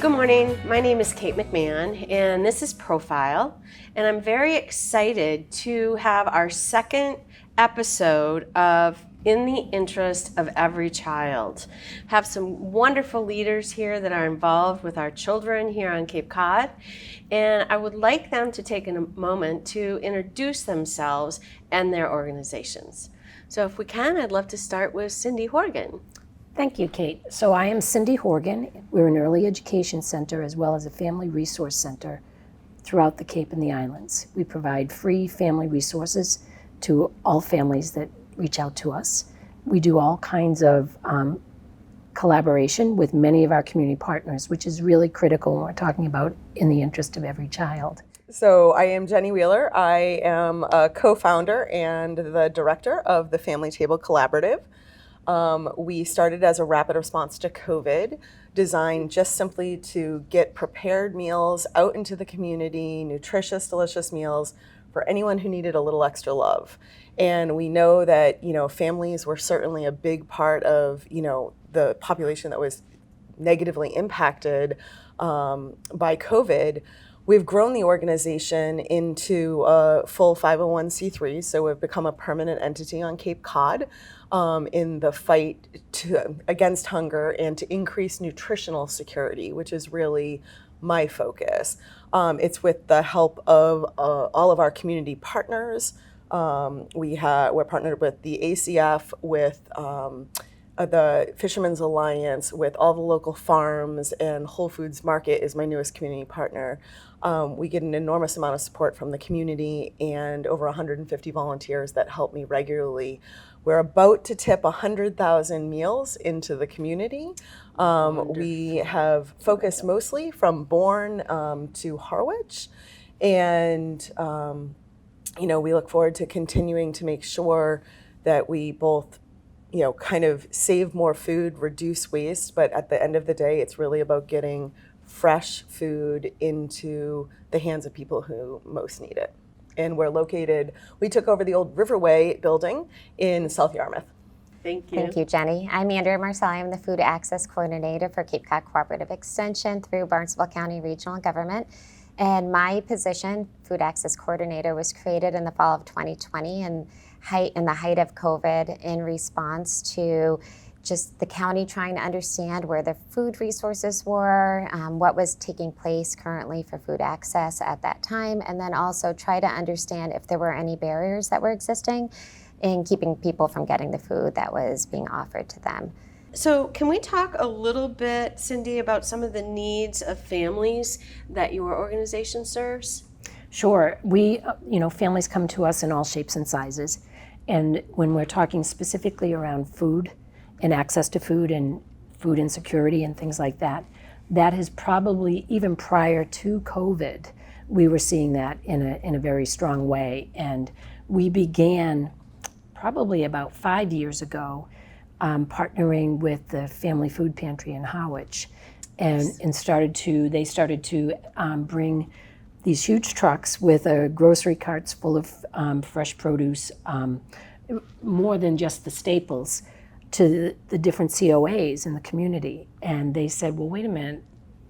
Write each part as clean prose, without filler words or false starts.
Good morning, my name is Kate McMahon and this is Profile, and I'm very excited to have our second episode of In the Interest of Every Child. Have some wonderful leaders here that are involved with our children here on Cape Cod, and I would like them to take a moment to introduce themselves and their organizations. So if we can, I'd love to start with Cindy Horgan. Thank you, Kate. So I am Cindy Horgan. We're an early education center as well as a family resource center throughout the Cape and the Islands. We provide free family resources to all families that reach out to us. We do all kinds of collaboration with many of our community partners, which is really critical when we're talking about in the interest of every child. So I am Jenny Wheeler. I am a co-founder and the director of the Family Table Collaborative. We started as a rapid response to COVID, designed just simply to get prepared meals out into the community, nutritious, delicious meals for anyone who needed a little extra love. And we know that, families were certainly a big part of, the population that was negatively impacted by COVID. We've grown the organization into a full 501c3, so we've become a permanent entity on Cape Cod in the fight against hunger and to increase nutritional security, which is really my focus. It's with the help of all of our community partners. We're partnered with the ACF, with the Fishermen's Alliance, with all the local farms, and Whole Foods Market is my newest community partner. We get an enormous amount of support from the community and over 150 volunteers that help me regularly. We're about to tip 100,000 meals into the community. We have focused mostly from Bourne to Harwich, and we look forward to continuing to make sure that we both kind of save more food, reduce waste, but at the end of the day, it's really about getting fresh food into the hands of people who most need it. And we took over the old Riverway building in South Yarmouth. Thank you. Thank you, Jenny. I'm Andrea Marcel. I'm the Food Access Coordinator for Cape Cod Cooperative Extension through Barnstable County Regional Government. And my position, Food Access Coordinator, was created in the fall of 2020 in the height of COVID in response to just the county trying to understand where the food resources were, what was taking place currently for food access at that time, and then also try to understand if there were any barriers that were existing in keeping people from getting the food that was being offered to them. So can we talk a little bit, Cindy, about some of the needs of families that your organization serves? Sure. Families come to us in all shapes and sizes. And when we're talking specifically around food and access to food and food insecurity and things like that, that is probably, even prior to COVID, we were seeing that in a very strong way. And we began probably about 5 years ago partnering with the Family Food Pantry in Harwich, and they started to bring these huge trucks with grocery carts full of fresh produce, more than just the staples, to the different COAs in the community. And they said, well, wait a minute,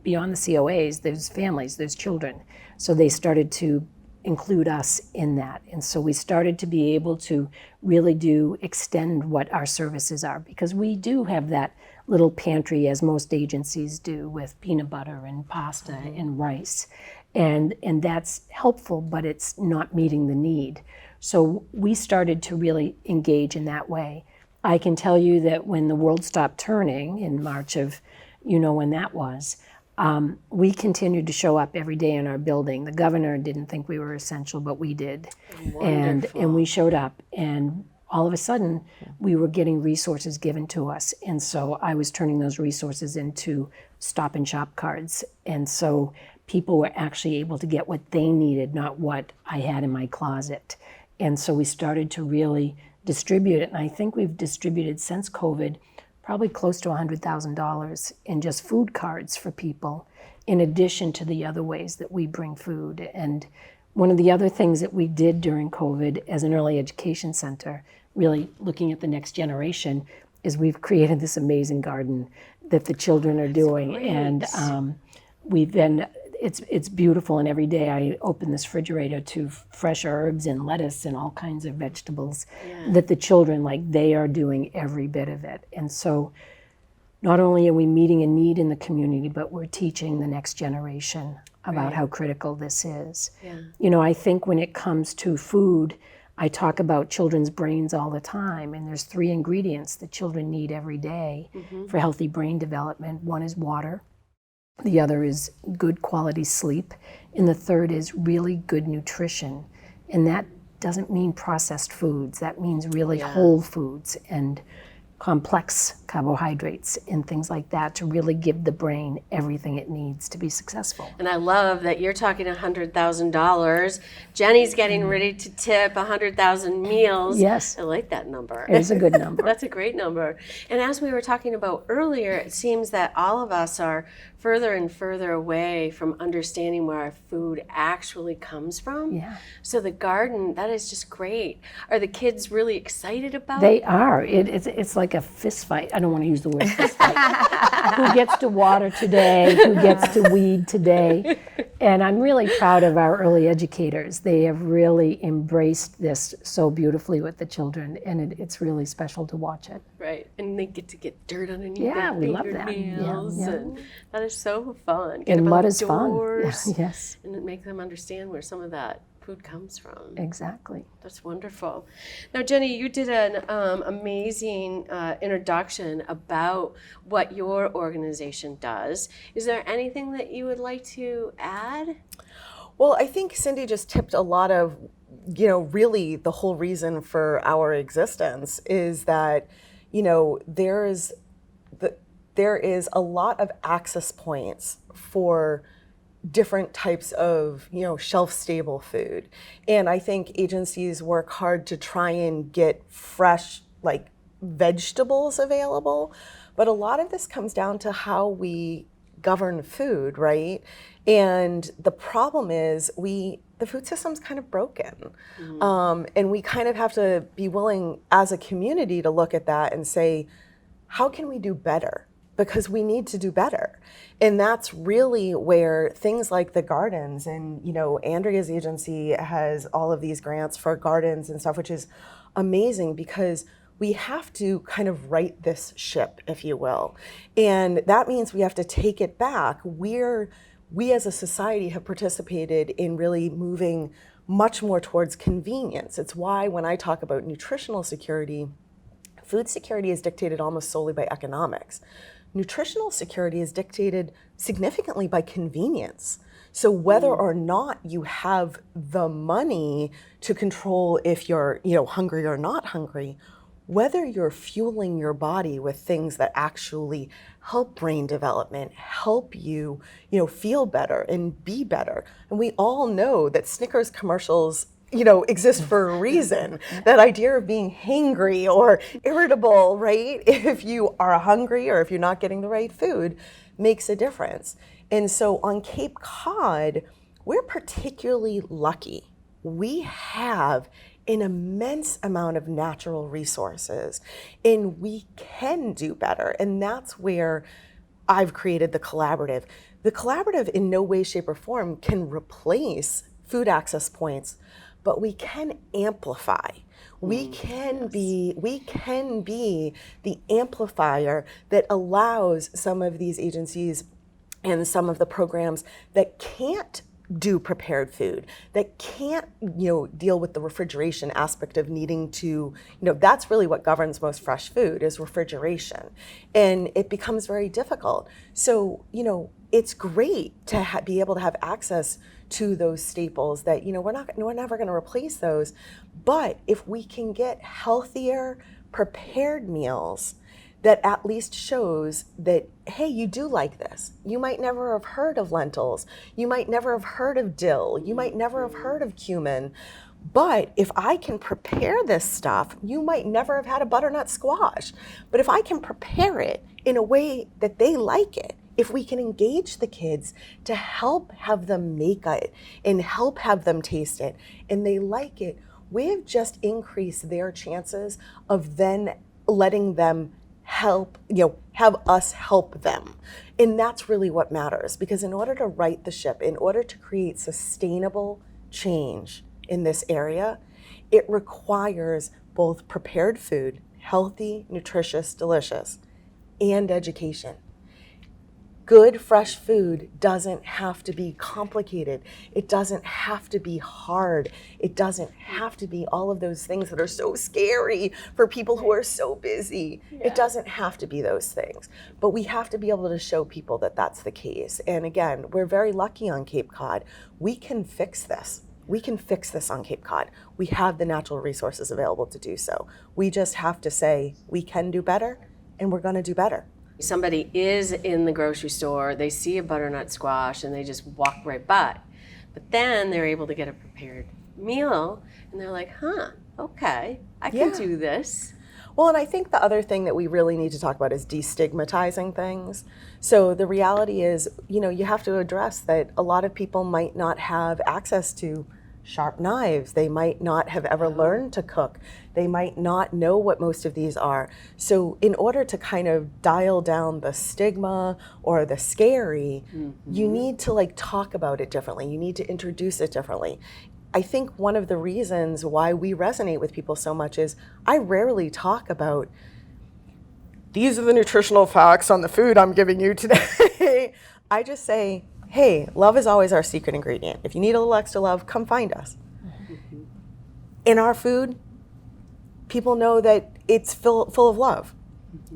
beyond the COAs, there's families, there's children. So they started to include us in that. And so we started to be able to really extend what our services are, because we do have that little pantry, as most agencies do, with peanut butter and pasta and rice. And that's helpful, but it's not meeting the need. So we started to really engage in that way. I can tell you that when the world stopped turning in March of, when that was, we continued to show up every day in our building. The governor didn't think we were essential, but we did. And we showed up, and all of a sudden we were getting resources given to us. And so I was turning those resources into stop and shop cards. And so people were actually able to get what they needed, not what I had in my closet. And so we started to really distribute it. And I think we've distributed since COVID probably close to $100,000 in just food cards for people, in addition to the other ways that we bring food. And one of the other things that we did during COVID as an early education center, really looking at the next generation, is we've created this amazing garden that the children are doing. And it's beautiful, and every day I open this refrigerator to fresh herbs and lettuce and all kinds of vegetables that the children, like, they are doing every bit of it. And so not only are we meeting a need in the community, but we're teaching the next generation about how critical this is. You know, I think when it comes to food, I talk about children's brains all the time, and there's 3 ingredients that children need every day for healthy brain development. One is water, the other is good quality sleep, and the third is really good nutrition. And that doesn't mean processed foods, that means really whole foods and complex carbohydrates and things like that to really give the brain everything it needs to be successful. And I love that you're talking $100,000. Jenny's getting ready to tip 100,000 meals. Yes. I like that number. It is a good number. That's a great number. And as we were talking about earlier, it seems that all of us are further and further away from understanding where our food actually comes from. Yeah. So the garden, that is just great. Are the kids really excited about it? They are. It's like a fist fight. I don't want to use the word fist fight. Who gets to water today? Who gets to weed today? And I'm really proud of our early educators. They have really embraced this so beautifully with the children, and it's really special to watch it. Right, and they get to get dirt underneath Yeah, their we love that. fingernails, Yeah. and that is so fun. Get And them mud is fun. outdoors, Yes, and make them understand where some of that food comes from. exactly. That's wonderful. Now, Jenny, you did an amazing introduction about what your organization does. Is there anything that you would like to add? Well, I think Cindy just tipped a lot of, really the whole reason for our existence is that, there is a lot of access points for different types of, shelf-stable food. And I think agencies work hard to try and get fresh, like, vegetables available. But a lot of this comes down to how we govern food, right? And the problem is the food system's kind of broken. And we kind of have to be willing as a community to look at that and say, how can we do better? Because we need to do better. And that's really where things like the gardens and, Andrea's agency has all of these grants for gardens and stuff, which is amazing because we have to kind of right this ship, if you will. And that means we have to take it back. We as a society have participated in really moving much more towards convenience. It's why when I talk about nutritional security, food security is dictated almost solely by economics. Nutritional security is dictated significantly by convenience. So whether or not you have the money to control if you're, hungry or not hungry, whether you're fueling your body with things that actually help brain development, help you, feel better and be better. And we all know that Snickers commercials exist for a reason. That idea of being hangry or irritable, right? If you are hungry or if you're not getting the right food, makes a difference. And so on Cape Cod, we're particularly lucky. We have an immense amount of natural resources, and we can do better. And that's where I've created the collaborative. The collaborative in no way, shape, or form can replace food access points, but we can amplify. We can be the amplifier that allows some of these agencies and some of the programs that can't do prepared food, that can't, deal with the refrigeration aspect of needing to, that's really what governs most fresh food is refrigeration. And it becomes very difficult. So, it's great to be able to have access to those staples that, we're never going to replace those. But if we can get healthier, prepared meals that at least shows that, hey, you do like this. You might never have heard of lentils. You might never have heard of dill. You might never have heard of cumin. But if I can prepare this stuff, you might never have had a butternut squash. But if I can prepare it in a way that they like it, if we can engage the kids to help have them make it and help have them taste it, and they like it, we've just increased their chances of then letting them have us help them. And that's really what matters, because in order to right the ship, in order to create sustainable change in this area, it requires both prepared food, healthy, nutritious, delicious, and education. Good, fresh food doesn't have to be complicated. It doesn't have to be hard. It doesn't have to be all of those things that are so scary for people who are so busy. Yeah. It doesn't have to be those things. But we have to be able to show people that that's the case. And again, we're very lucky on Cape Cod. We can fix this. We can fix this on Cape Cod. We have the natural resources available to do so. We just have to say, we can do better, and we're going to do better. Somebody is in the grocery store, they see a butternut squash and they just walk right by. But then they're able to get a prepared meal and they're like, okay, I can do this. Well, and I think the other thing that we really need to talk about is destigmatizing things. So the reality is, you have to address that a lot of people might not have access to sharp knives. They might not have ever learned to cook. They might not know what most of these are. So in order to kind of dial down the stigma or the scary, you need to talk about it differently. You need to introduce it differently. I think one of the reasons why we resonate with people so much is I rarely talk about, these are the nutritional facts on the food I'm giving you today. I just say, hey, love is always our secret ingredient. If you need a little extra love, come find us. In our food, people know that it's full of love.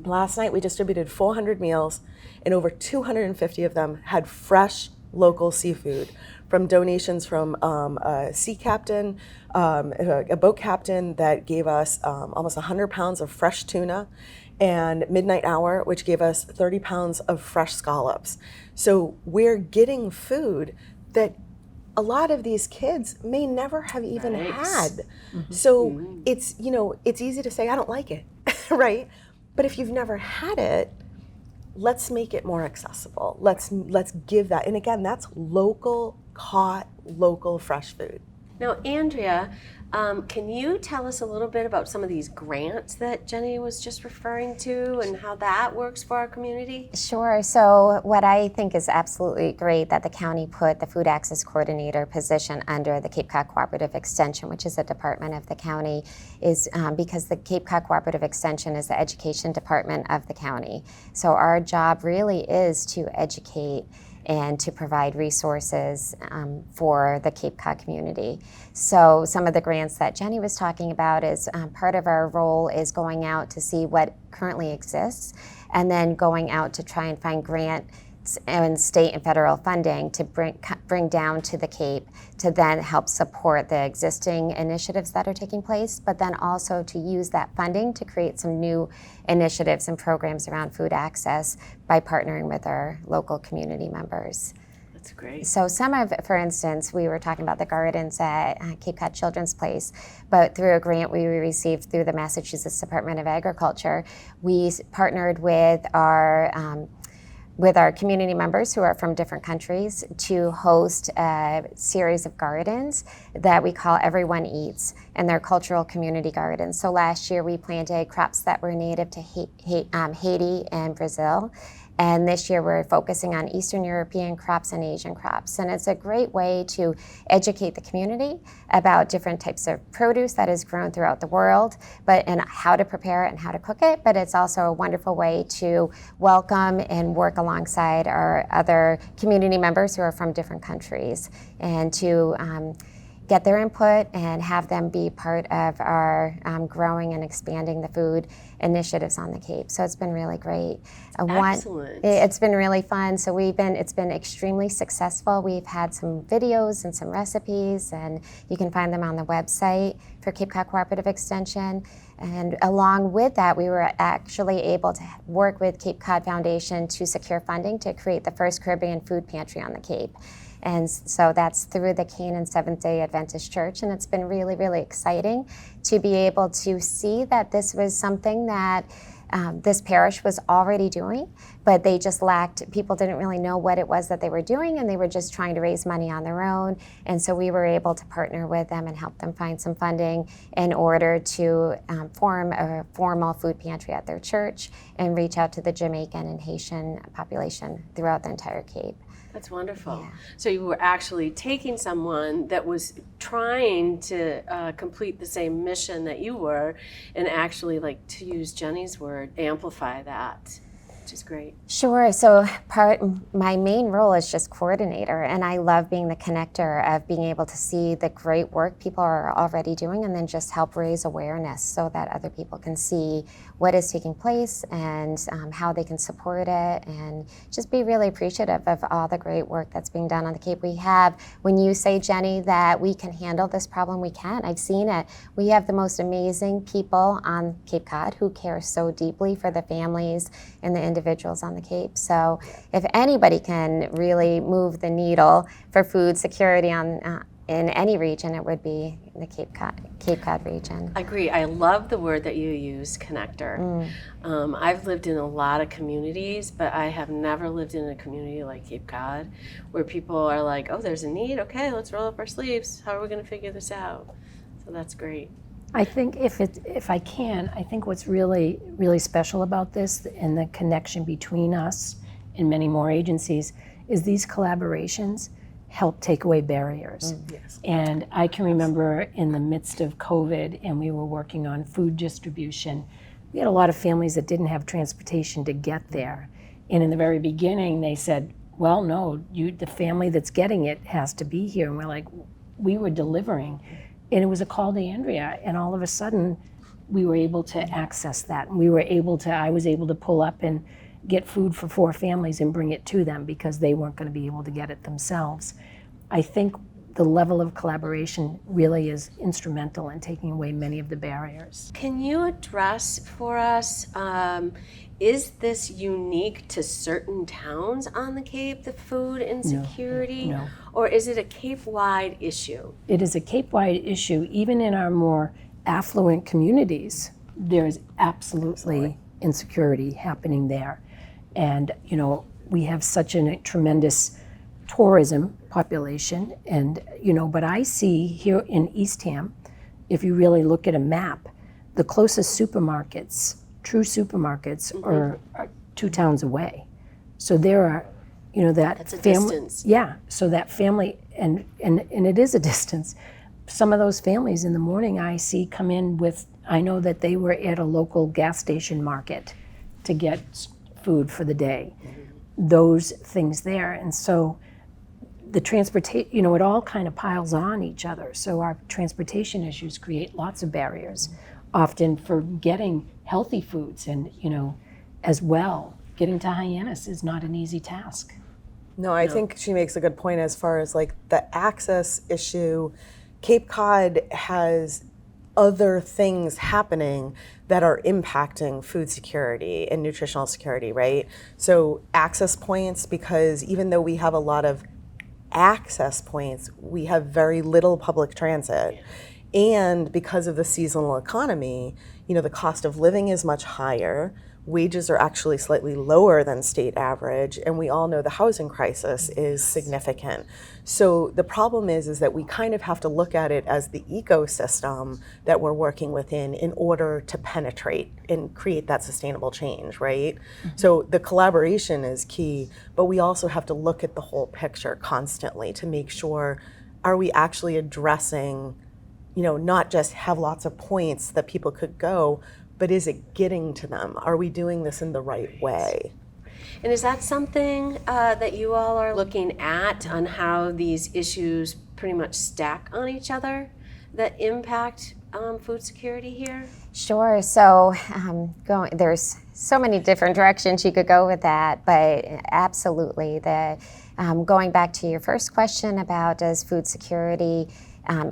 Last night we distributed 400 meals, and over 250 of them had fresh local seafood from donations from a sea captain, a boat captain that gave us almost 100 pounds of fresh tuna, and Midnight Hour, which gave us 30 pounds of fresh scallops. So we're getting food that a lot of these kids may never have even had. So it's, it's easy to say, I don't like it, right? But if you've never had it, let's make it more accessible. Let's give that. And again, that's local, caught, local fresh food. Now, Andrea, can you tell us a little bit about some of these grants that Jenny was just referring to and how that works for our community? Sure. So what I think is absolutely great that the county put the Food Access Coordinator position under the Cape Cod Cooperative Extension, which is a department of the county, is because the Cape Cod Cooperative Extension is the education department of the county. So our job really is to educate and to provide resources for the Cape Cod community. So some of the grants that Jenny was talking about is part of our role is going out to see what currently exists and then going out to try and find grants and state and federal funding to bring down to the Cape to then help support the existing initiatives that are taking place, but then also to use that funding to create some new initiatives and programs around food access by partnering with our local community members. That's great. So some of, for instance, we were talking about the gardens at Cape Cod Children's Place, but through a grant we received through the Massachusetts Department of Agriculture, we partnered with our community members who are from different countries to host a series of gardens that we call Everyone Eats, and they're cultural community gardens. So last year we planted crops that were native to Haiti and Brazil. And this year we're focusing on Eastern European crops and Asian crops. And it's a great way to educate the community about different types of produce that is grown throughout the world, and how to prepare it and how to cook it. But it's also a wonderful way to welcome and work alongside our other community members who are from different countries and to get their input and have them be part of our growing and expanding the food initiatives on the Cape. So it's been really great. Excellent. It's been really fun. So it's been extremely successful. We've had some videos and some recipes, and you can find them on the website for Cape Cod Cooperative Extension. And along with that, we were actually able to work with Cape Cod Foundation to secure funding to create the first Caribbean food pantry on the Cape. And so that's through the Canaan Seventh-day Adventist Church, and it's been really, really exciting to be able to see that this was something that this parish was already doing, but they just lacked, people didn't really know what it was that they were doing, and they were just trying to raise money on their own. And so we were able to partner with them and help them find some funding in order to form a formal food pantry at their church and reach out to the Jamaican and Haitian population throughout the entire Cape. That's wonderful. Yeah. So you were actually taking someone that was trying to complete the same mission that you were, and actually, like, to use Jenny's word, amplify that, which is great. Sure. So my main role is just coordinator, and I love being the connector of being able to see the great work people are already doing and then just help raise awareness so that other people can see what is taking place and how they can support it, and just be really appreciative of all the great work that's being done on the Cape. We have, when you say, Jenny, that we can handle this problem, we can. I've seen it. We have the most amazing people on Cape Cod who care so deeply for the families and the individuals on the Cape. So if anybody can really move the needle for food security in any region, it would be the Cape Cod region. I agree. I love the word that you use, connector. I've lived in a lot of communities, but I have never lived in a community like Cape Cod, where people are like, oh, there's a need, okay, let's roll up our sleeves. How are we going to figure this out? So that's great. I think if I can, I think what's really, really special about this and the connection between us and many more agencies is these collaborations help take away barriers. Yes. And I can remember in the midst of COVID, and we were working on food distribution, we had a lot of families that didn't have transportation to get there. And in the very beginning, they said, well, no, the family that's getting it has to be here. And we're like, we were delivering. And it was a call to Andrea. And all of a sudden, we were able to access that. And I was able to pull up and get food for 4 families and bring it to them because they weren't going to be able to get it themselves. I think the level of collaboration really is instrumental in taking away many of the barriers. Can you address for us, is this unique to certain towns on the Cape, the food insecurity? No. Or is it a Cape-wide issue? It is a Cape-wide issue. Even in our more affluent communities, there's absolutely insecurity happening there. And, we have such a tremendous tourism population. And, but I see here in Eastham, if you really look at a map, the closest supermarkets, true supermarkets, are 2 towns away. So there are, That's a distance. Yeah, so that family, and it is a distance. Some of those families in the morning I see come in I know that they were at a local gas station market to get food for the day. Those things there. And so the transportation, it all kind of piles on each other. So our transportation issues create lots of barriers, often for getting healthy foods. And, as well, getting to Hyannis is not an easy task. No, I think she makes a good point as far as like the access issue. Cape Cod has other things happening that are impacting food security and nutritional security, right? So access points, because even though we have a lot of access points, we have very little public transit. And because of the seasonal economy, the cost of living is much higher. Wages are actually slightly lower than state average, and we all know the housing crisis is significant. So the problem is that we kind of have to look at it as the ecosystem that we're working within in order to penetrate and create that sustainable change, right? So the collaboration is key, but we also have to look at the whole picture constantly to make sure, are we actually addressing, not just have lots of points that people could go, but is it getting to them? Are we doing this in the right way? And is that something that you all are looking at, on how these issues pretty much stack on each other that impact food security here? Sure. So there's so many different directions you could go with that, but absolutely. Going back to your first question about does food security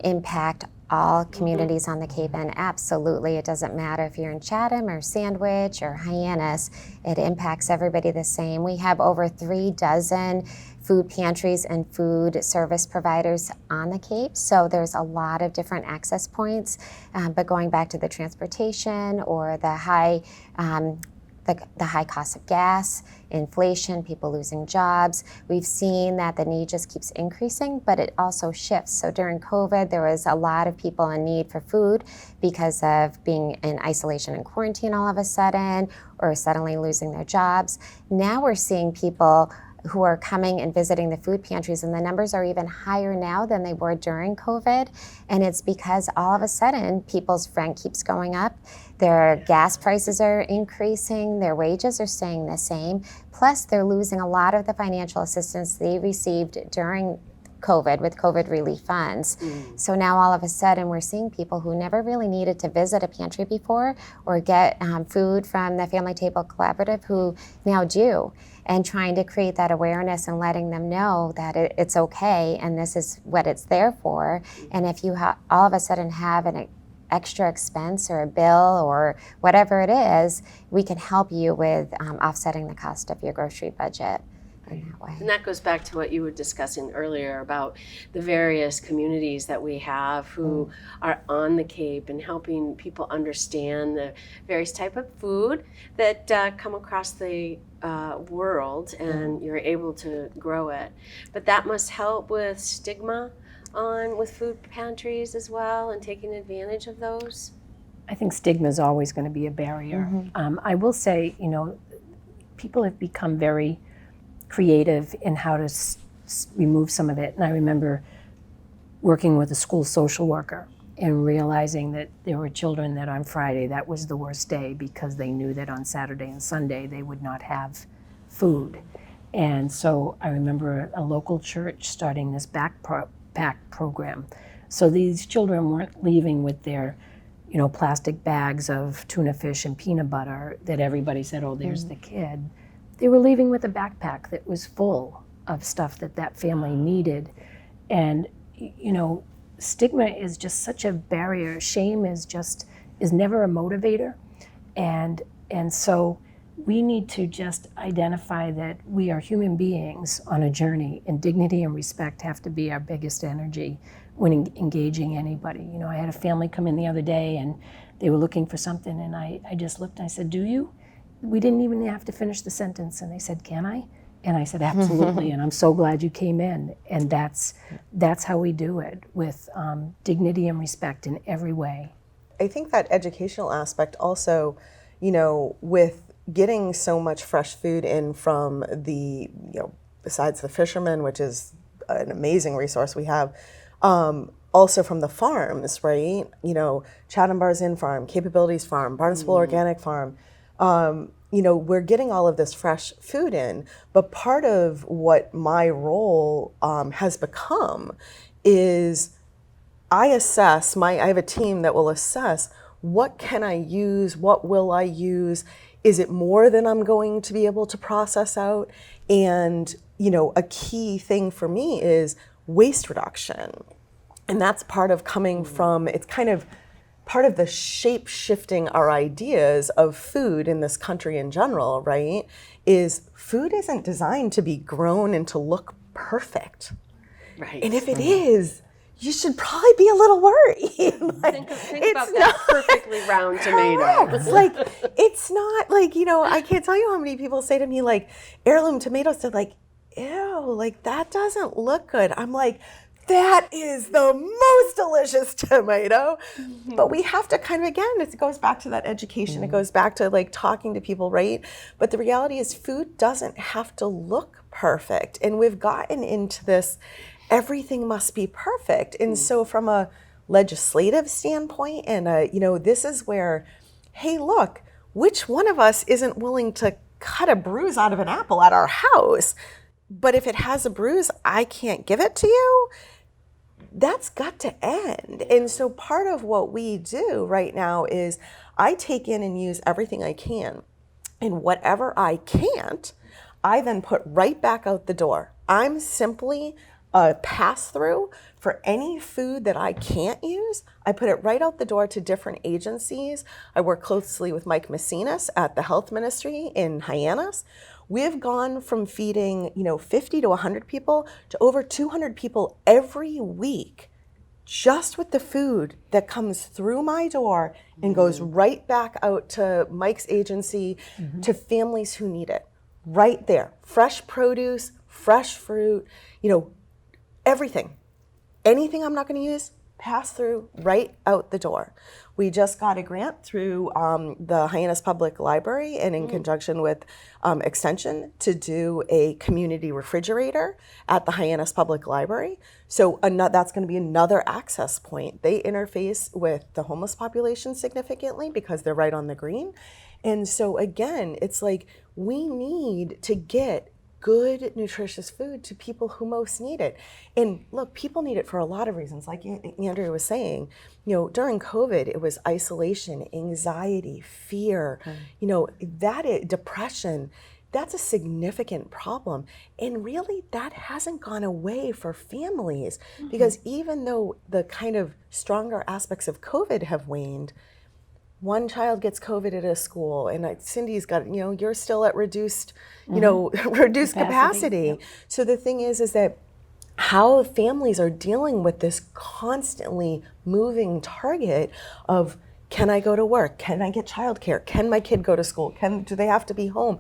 impact all communities on the Cape, and absolutely, it doesn't matter if you're in Chatham or Sandwich or Hyannis, it impacts everybody the same. We have over 3 dozen food pantries and food service providers on the Cape, so there's a lot of different access points. But going back to the transportation or the high cost of gas, inflation, people losing jobs. We've seen that the need just keeps increasing, but it also shifts. So during COVID, there was a lot of people in need for food because of being in isolation and quarantine all of a sudden, or suddenly losing their jobs. Now we're seeing people who are coming and visiting the food pantries, and the numbers are even higher now than they were during COVID. And it's because all of a sudden people's rent keeps going up, their gas prices are increasing, their wages are staying the same, plus they're losing a lot of the financial assistance they received during COVID with COVID relief funds. So now all of a sudden we're seeing people who never really needed to visit a pantry before or get food from the Family Table Collaborative who now do, and trying to create that awareness and letting them know that it's okay and this is what it's there for. And if you all of a sudden have an extra expense or a bill or whatever it is, we can help you with offsetting the cost of your grocery budget. In that way. And that goes back to what you were discussing earlier about the various communities that we have who are on the Cape and helping people understand the various type of food that come across the world, and you're able to grow it. But that must help with stigma with food pantries as well, and taking advantage of those. I think stigma is always going to be a barrier. I will say, people have become very creative in how to remove some of it. And I remember working with a school social worker and realizing that there were children that on Friday, that was the worst day because they knew that on Saturday and Sunday they would not have food. And so I remember a local church starting this backpack program. So these children weren't leaving with their plastic bags of tuna fish and peanut butter that everybody said, oh, there's the kid. They were leaving with a backpack that was full of stuff that family needed. And, stigma is just such a barrier. Shame is never a motivator. And so we need to just identify that we are human beings on a journey, and dignity and respect have to be our biggest energy when engaging anybody. I had a family come in the other day and they were looking for something, and I just looked and I said, do you? We didn't even have to finish the sentence, and they said, can I? And I said, absolutely, and I'm so glad you came in. And that's how we do it, with dignity and respect in every way. I think that educational aspect also, with getting so much fresh food in from the, besides the fishermen, which is an amazing resource we have, also from the farms, right? Chatham Bars Inn Farm, Capabilities Farm, Barnstable Organic Farm. We're getting all of this fresh food in, but part of what my role has become is I have a team that will assess what can I use, what will I use, is it more than I'm going to be able to process out? And, a key thing for me is waste reduction. And that's part of coming from, it's kind of part of the shape-shifting our ideas of food in this country in general, right, is food isn't designed to be grown and to look perfect. Right. And if it is, you should probably be a little worried. Think about that perfectly round tomato. It's not I can't tell you how many people say to me, heirloom tomatoes, they're ew, that doesn't look good. I'm like, that is the most delicious tomato. But we have to kind of, again, it goes back to that education. It goes back to talking to people, right? But the reality is food doesn't have to look perfect. And we've gotten into this, everything must be perfect. And so from a legislative standpoint, and this is where, hey, look, which one of us isn't willing to cut a bruise out of an apple at our house? But if it has a bruise, I can't give it to you. That's got to end. And so part of what we do right now is I take in and use everything I can. And whatever I can't, I then put right back out the door. I'm simply a pass-through for any food that I can't use. I put it right out the door to different agencies. I work closely with Mike Messinas at the Health Ministry in Hyannis. We've gone from feeding, 50 to 100 people to over 200 people every week, just with the food that comes through my door and goes right back out to Mike's agency to families who need it. Right there. Fresh produce, fresh fruit, everything. Anything I'm not going to use, pass through right out the door. We just got a grant through the Hyannis Public Library and in conjunction with Extension to do a community refrigerator at the Hyannis Public Library. So that's going to be another access point. They interface with the homeless population significantly because they're right on the green. And so again, it's like we need to get good, nutritious food to people who most need it. And look, people need it for a lot of reasons. Like Andrea was saying, during COVID, it was isolation, anxiety, fear, depression. That's a significant problem. And really, that hasn't gone away for families because even though the kind of stronger aspects of COVID have waned, one child gets COVID at a school, and Cindy's got, you're still at reduced, reduced capacity. Yep. So the thing is that how families are dealing with this constantly moving target of, can I go to work? Can I get childcare? Can my kid go to school? Do they have to be home?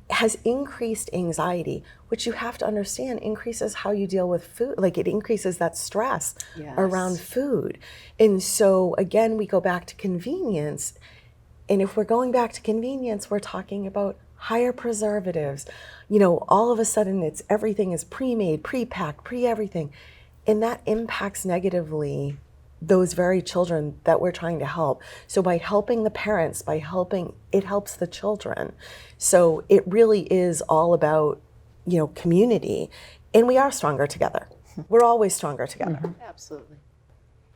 Has increased anxiety, which you have to understand increases how you deal with food. Like it increases that stress around food. And so again, we go back to convenience. And if we're going back to convenience, we're talking about higher preservatives. All of a sudden everything is pre-made, pre-packed, pre-everything. And that impacts negatively those very children that we're trying to help. So by helping the parents, it helps the children. So it really is all about, community. And we are stronger together. We're always stronger together. Absolutely.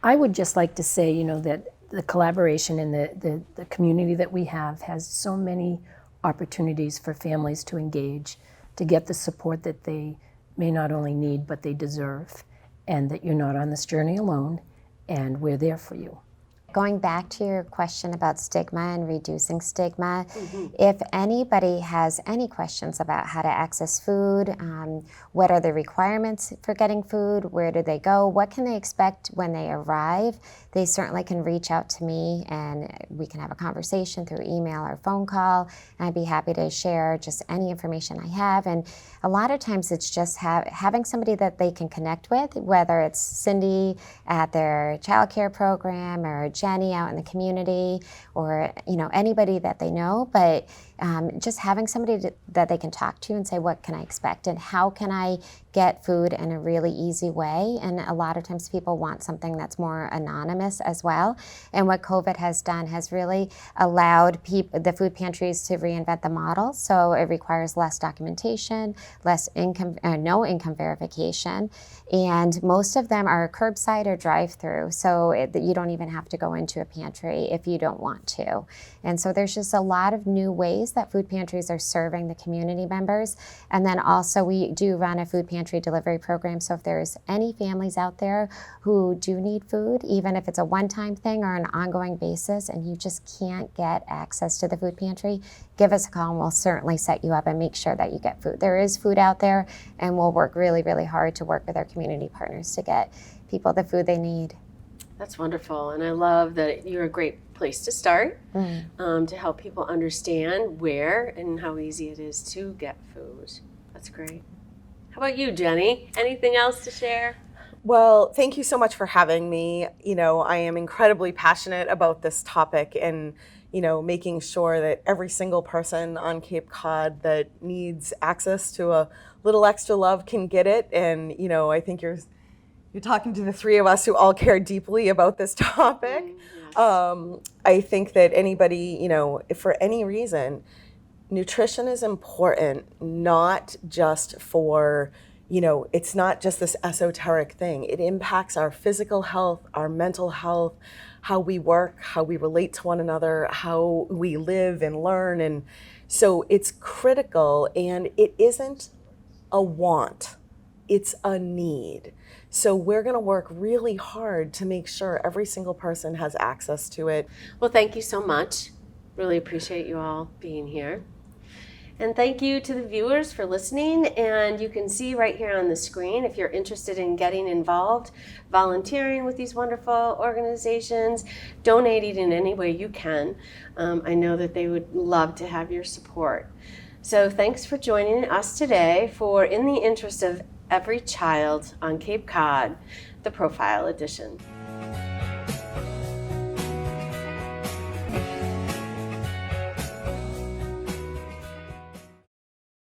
I would just like to say, that the collaboration and the community that we have has so many opportunities for families to engage, to get the support that they may not only need, but they deserve, and that you're not on this journey alone. And we're there for you. Going back to your question about stigma and reducing stigma, if anybody has any questions about how to access food, what are the requirements for getting food, where do they go, what can they expect when they arrive, they certainly can reach out to me and we can have a conversation through email or phone call, and I'd be happy to share just any information I have. And a lot of times it's just having somebody that they can connect with, whether it's Cindy at their childcare program or Jenny out in the community, or anybody that they know, but just having somebody that they can talk to and say, what can I expect and how can I get food in a really easy way. And a lot of times people want something that's more anonymous as well. And what COVID has done has really allowed the food pantries to reinvent the model. So it requires less documentation, less income, no income verification. And most of them are curbside or drive-through. So you don't even have to go into a pantry if you don't want to. And so there's just a lot of new ways that food pantries are serving the community members. And then also we do run a food pantry delivery program. So if there's any families out there who do need food, even if it's a one-time thing or an ongoing basis, and you just can't get access to the food pantry, give us a call and we'll certainly set you up and make sure that you get food. There is food out there, and we'll work really, really hard to work with our community partners to get people the food they need. That's wonderful, and I love that you're a great place to start to help people understand where and how easy it is to get food. That's great. How about you, Jenny? Anything else to share? Well, thank you so much for having me. I am incredibly passionate about this topic and, making sure that every single person on Cape Cod that needs access to a little extra love can get it. And, I think you're talking to the three of us who all care deeply about this topic. Yes. I think that anybody, if for any reason, nutrition is important, not just for, it's not just this esoteric thing. It impacts our physical health, our mental health, how we work, how we relate to one another, how we live and learn. And so it's critical, and it isn't a want. it's a need. So we're going to work really hard to make sure every single person has access to it. Well, thank you so much. Really appreciate you all being here. And thank you to the viewers for listening. And you can see right here on the screen if you're interested in getting involved, volunteering with these wonderful organizations, donating in any way you can. I know that they would love to have your support. So thanks for joining us today for In the Interest of Every Child on Cape Cod, the Profile Edition.